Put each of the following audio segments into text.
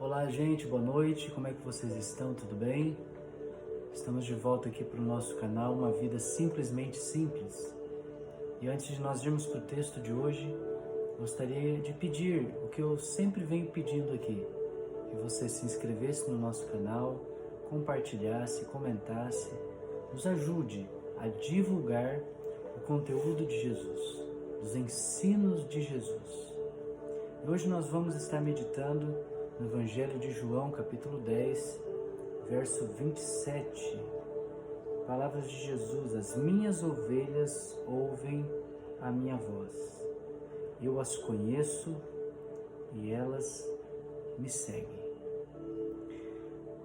Olá, gente, boa noite, como é que vocês estão? Tudo bem? Estamos de volta aqui para o nosso canal Uma Vida Simplesmente Simples. E antes de nós irmos para o texto de hoje, gostaria de pedir o que eu sempre venho pedindo aqui, que você se inscrevesse no nosso canal, compartilhasse, comentasse, nos ajude a divulgar o conteúdo de Jesus, os ensinos de Jesus. E hoje nós vamos estar meditando no Evangelho de João, capítulo 10, verso 27. Palavras de Jesus: as minhas ovelhas ouvem a minha voz. Eu as conheço e elas me seguem.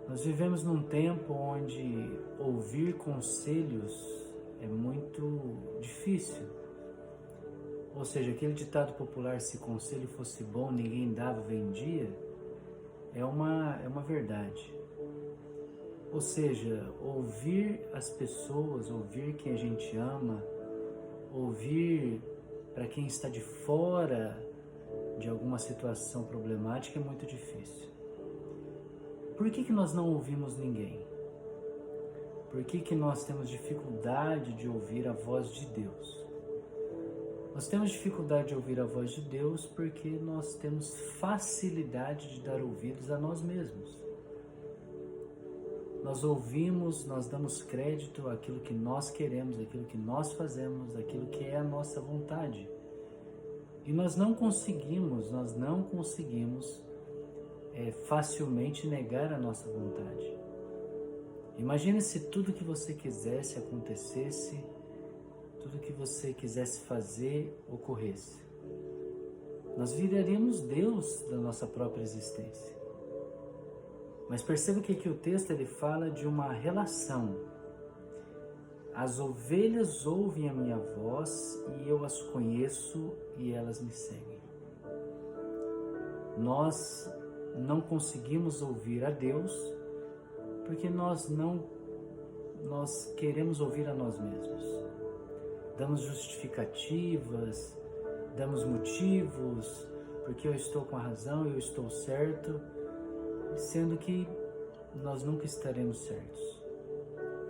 Nós vivemos num tempo onde ouvir conselhos é muito difícil. Ou seja, aquele ditado popular, se conselho fosse bom, ninguém dava, vendia, é uma verdade. Ou seja, ouvir as pessoas, ouvir quem a gente ama, ouvir para quem está de fora de alguma situação problemática é muito difícil. Por que nós não ouvimos ninguém? Por que nós temos dificuldade de ouvir a voz de Deus? Nós temos dificuldade de ouvir a voz de Deus porque nós temos facilidade de dar ouvidos a nós mesmos. Nós ouvimos, nós damos crédito àquilo que nós queremos, àquilo que nós fazemos, àquilo que é a nossa vontade. E nós não conseguimos facilmente negar a nossa vontade. Imagine se tudo que você quisesse acontecesse, tudo que você quisesse fazer ocorresse. Nós viraríamos Deus da nossa própria existência. Mas perceba que aqui o texto ele fala de uma relação. As ovelhas ouvem a minha voz e eu as conheço e elas me seguem. Nós não conseguimos ouvir a Deus porque nós queremos ouvir a nós mesmos. Damos justificativas, damos motivos, porque eu estou com a razão, eu estou certo, sendo que nós nunca estaremos certos.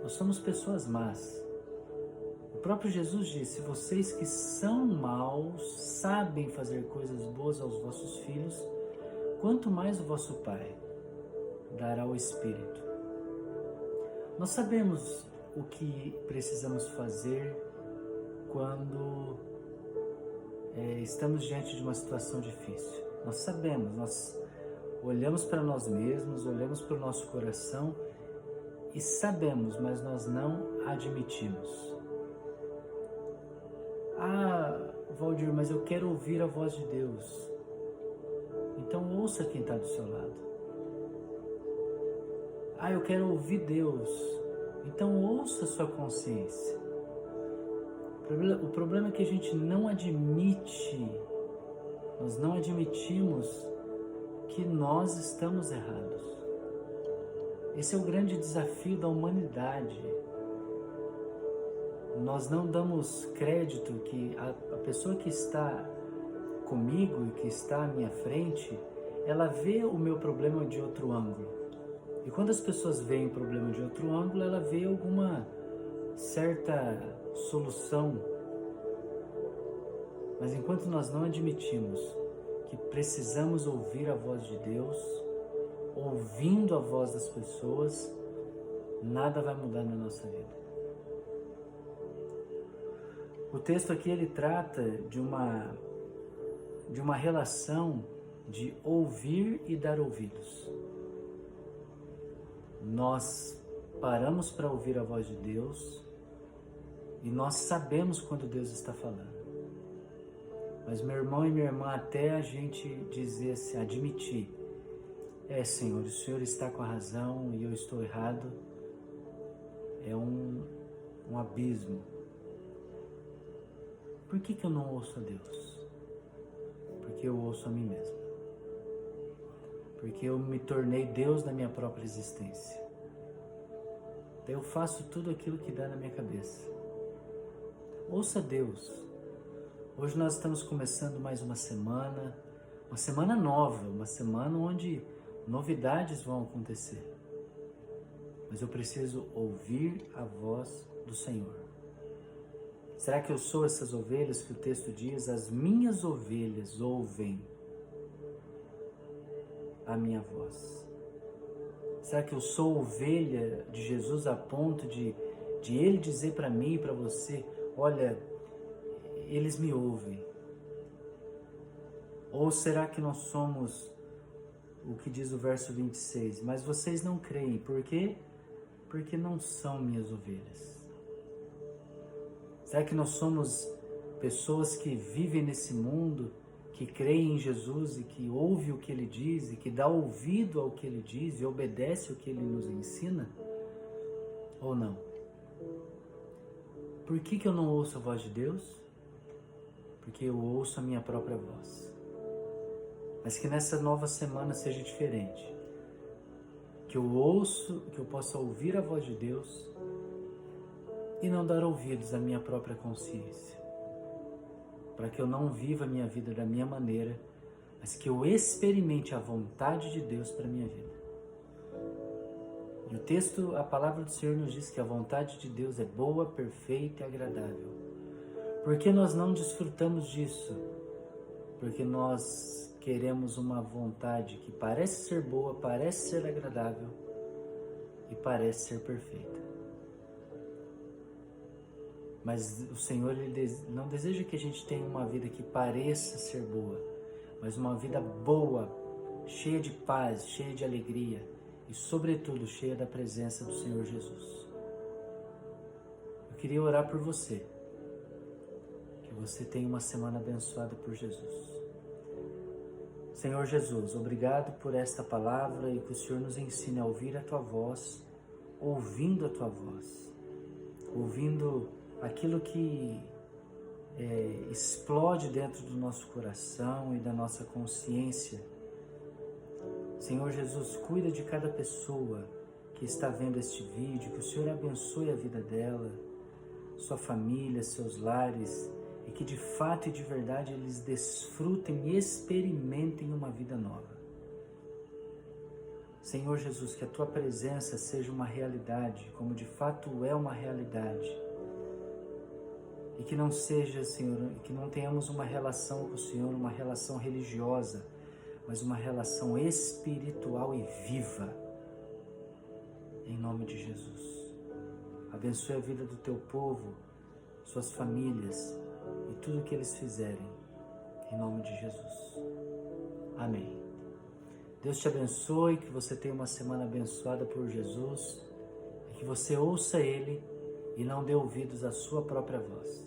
Nós somos pessoas más. O próprio Jesus disse: vocês que são maus sabem fazer coisas boas aos vossos filhos, quanto mais o vosso Pai dará o Espírito. Nós sabemos o que precisamos fazer quando estamos diante de uma situação difícil. Nós sabemos, nós olhamos para nós mesmos, olhamos para o nosso coração e sabemos, mas nós não admitimos. Ah, Valdir, mas eu quero ouvir a voz de Deus. Então ouça quem está do seu lado. Ah, eu quero ouvir Deus. Então ouça a sua consciência. O problema é que a gente não admite, nós não admitimos que nós estamos errados. Esse é o grande desafio da humanidade. Nós não damos crédito que a pessoa que está comigo e que está à minha frente, ela vê o meu problema de outro ângulo. E quando as pessoas veem o problema de outro ângulo, ela vê alguma certa solução. Mas enquanto nós não admitimos que precisamos ouvir a voz de Deus, ouvindo a voz das pessoas, nada vai mudar na nossa vida. O texto aqui ele trata de uma relação de ouvir e dar ouvidos. Nós paramos para ouvir a voz de Deus e nós sabemos quando Deus está falando. Mas meu irmão e minha irmã, até a gente dizer assim, admitir, Senhor, o Senhor está com a razão e eu estou errado, é um abismo. Por que eu não ouço a Deus? Porque eu ouço a mim mesmo. Porque eu me tornei Deus da minha própria existência. Daí eu faço tudo aquilo que dá na minha cabeça. Ouça Deus. Hoje nós estamos começando mais uma semana nova, uma semana onde novidades vão acontecer, mas eu preciso ouvir a voz do Senhor. Será que eu sou essas ovelhas que o texto diz? As minhas ovelhas ouvem a minha voz. Será que eu sou ovelha de Jesus a ponto de Ele dizer para mim e para você, olha, eles me ouvem? Ou será que nós somos o que diz o verso 26? Mas vocês não creem, por quê? Porque não são minhas ovelhas. Será que nós somos pessoas que vivem nesse mundo, que creem em Jesus e que ouvem o que Ele diz e que dá ouvido ao que Ele diz e obedece o que Ele nos ensina? Ou não? Por que eu não ouço a voz de Deus? Porque eu ouço a minha própria voz. Mas que nessa nova semana seja diferente. Que eu possa ouvir a voz de Deus e não dar ouvidos à minha própria consciência. Para que eu não viva a minha vida da minha maneira, mas que eu experimente a vontade de Deus para a minha vida. E o texto, a palavra do Senhor nos diz que a vontade de Deus é boa, perfeita e agradável. Por que nós não desfrutamos disso? Porque nós queremos uma vontade que parece ser boa, parece ser agradável e parece ser perfeita. Mas o Senhor Ele não deseja que a gente tenha uma vida que pareça ser boa, mas uma vida boa, cheia de paz, cheia de alegria e, sobretudo, cheia da presença do Senhor Jesus. Eu queria orar por você, que você tenha uma semana abençoada por Jesus. Senhor Jesus, obrigado por esta palavra e que o Senhor nos ensine a ouvir a Tua voz, ouvindo a Tua voz, ouvindo aquilo que explode dentro do nosso coração e da nossa consciência. Senhor Jesus, cuida de cada pessoa que está vendo este vídeo, que o Senhor abençoe a vida dela, sua família, seus lares, e que de fato e de verdade eles desfrutem e experimentem uma vida nova. Senhor Jesus, que a Tua presença seja uma realidade, como de fato é uma realidade, e que não seja, Senhor, que não tenhamos uma relação com o Senhor, uma relação religiosa, mas uma relação espiritual e viva, em nome de Jesus. Abençoe a vida do Teu povo, suas famílias e tudo o que eles fizerem, em nome de Jesus. Amém. Deus te abençoe, que você tenha uma semana abençoada por Jesus e que você ouça Ele e não dê ouvidos à sua própria voz.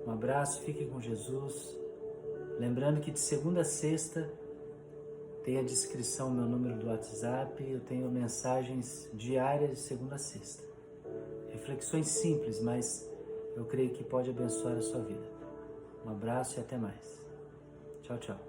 Um abraço, fique com Jesus. Lembrando que de segunda a sexta tem a descrição, meu número do WhatsApp, eu tenho mensagens diárias de segunda a sexta. Reflexões simples, mas eu creio que pode abençoar a sua vida. Um abraço e até mais. Tchau, tchau.